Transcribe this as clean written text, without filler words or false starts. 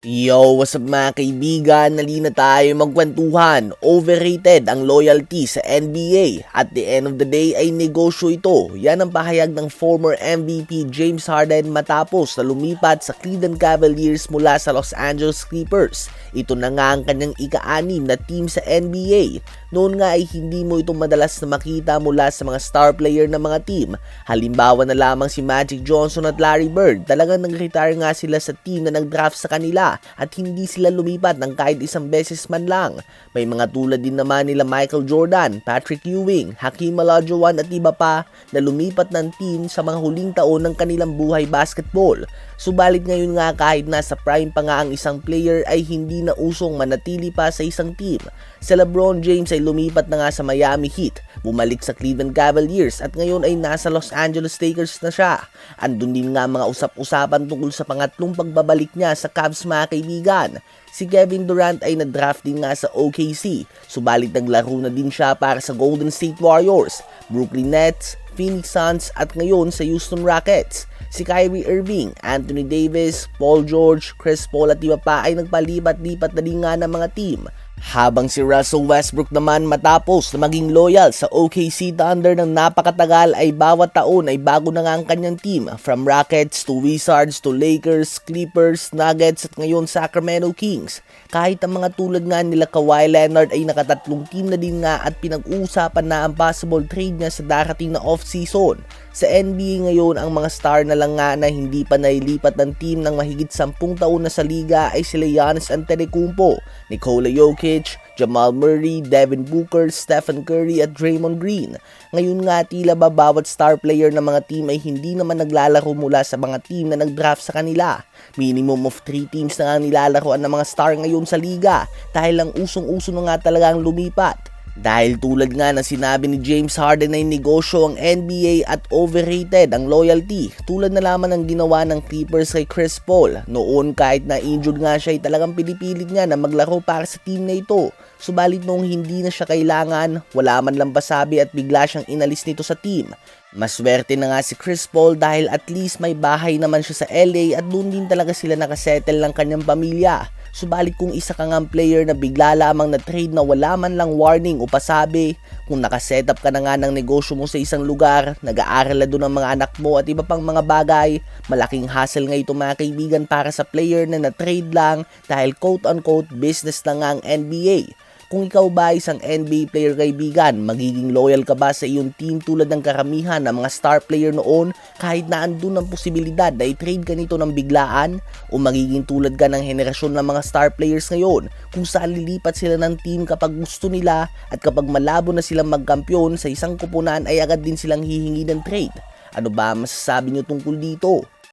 Yo, what's up mga kaibigan? Nalina tayo magkwentuhan. Overrated ang loyalty sa NBA. At the end of the day ay negosyo ito. Yan ang pahayag ng former MVP James Harden matapos na lumipat sa Cleveland Cavaliers mula sa Los Angeles Clippers. Ito na nga ang kanyang ika-6 na team sa NBA. Noon nga ay hindi mo ito madalas na makita mula sa mga star player ng mga team. Halimbawa na lamang si Magic Johnson at Larry Bird. Talagang nag-retire nga sila sa team na nag-draft sa kanila at hindi sila lumipat ng kahit isang beses man lang. May mga tulad din naman nila Michael Jordan, Patrick Ewing, Hakeem Olajuwon at iba pa na lumipat ng team sa mga huling taon ng kanilang buhay basketball. Subalit ngayon nga kahit nasa prime pa nga ang isang player ay hindi na usong manatili pa sa isang team. Si LeBron James ay lumipat na nga sa Miami Heat, bumalik sa Cleveland Cavaliers at ngayon ay nasa Los Angeles Lakers na siya. Andun din nga mga usap-usapan tungkol sa pangatlong pagbabalik niya sa Cavs mga kaibigan. Si Kevin Durant ay na-draft din nga sa OKC, subalit naglaro na din siya para sa Golden State Warriors, Brooklyn Nets, Phoenix Suns at ngayon sa Houston Rockets. Si Kyrie Irving, Anthony Davis, Paul George, Chris Paul at iba pa ay nagpalipat-lipat na din nga ng mga team. Habang si Russell Westbrook naman matapos na maging loyal sa OKC Thunder ng napakatagal ay bawat taon ay bago na nga ang kanyang team, from Rockets to Wizards to Lakers, Clippers, Nuggets at ngayon Sacramento Kings. Kahit ang mga tulad nga nila Kawhi Leonard ay nakatatlong team na din nga at pinag-uusapan na ang possible trade niya sa darating na off-season. Sa NBA ngayon ang mga star na lang nga na hindi pa nailipat ng team ng mahigit 10 taon na sa liga ay sila Giannis Antetokounmpo, Nikola Jokic, Jamal Murray, Devin Booker, Stephen Curry at Draymond Green. Ngayon nga tila ba bawat star player ng mga team ay hindi naman naglalaro mula sa mga team na nag-draft sa kanila. Minimum of 3 teams na nga nilalaroan ng mga star ngayon sa liga dahil lang usong-uso na nga talaga ang lumipat. Dahil tulad nga ng sinabi ni James Harden ay negosyo ang NBA at overrated ang loyalty. Tulad na lamang ng ginawa ng Clippers kay Chris Paul. Noon kahit na injured nga siya ay talagang pinipilit niya na maglaro para sa team na ito. Subalit noong hindi na siya kailangan, wala man lang pasabi at bigla siyang inalis nito sa team. Maswerte na nga si Chris Paul dahil at least may bahay naman siya sa LA at doon din talaga sila nakasettle ng kanyang pamilya. Subalit kung isa ka ngang player na bigla lamang na trade na wala man lang warning o pasabi, kung nakasetup ka na nga ng negosyo mo sa isang lugar, nag-aaral na doon ang mga anak mo at iba pang mga bagay, malaking hassle nga ito mga kaibigan para sa player na na-trade lang dahil quote-unquote business na nga ang NBA. Kung ikaw ba isang NBA player kaibigan, magiging loyal ka ba sa iyong team tulad ng karamihan ng mga star player noon kahit na andun ang posibilidad na i-trade ka nito ng biglaan? O magiging tulad ka ng henerasyon ng mga star players ngayon kung saan lilipat sila ng team kapag gusto nila at kapag malabo na silang magkampiyon sa isang kupunan ay agad din silang hihingi ng trade? Ano ba masasabi nyo tungkol dito?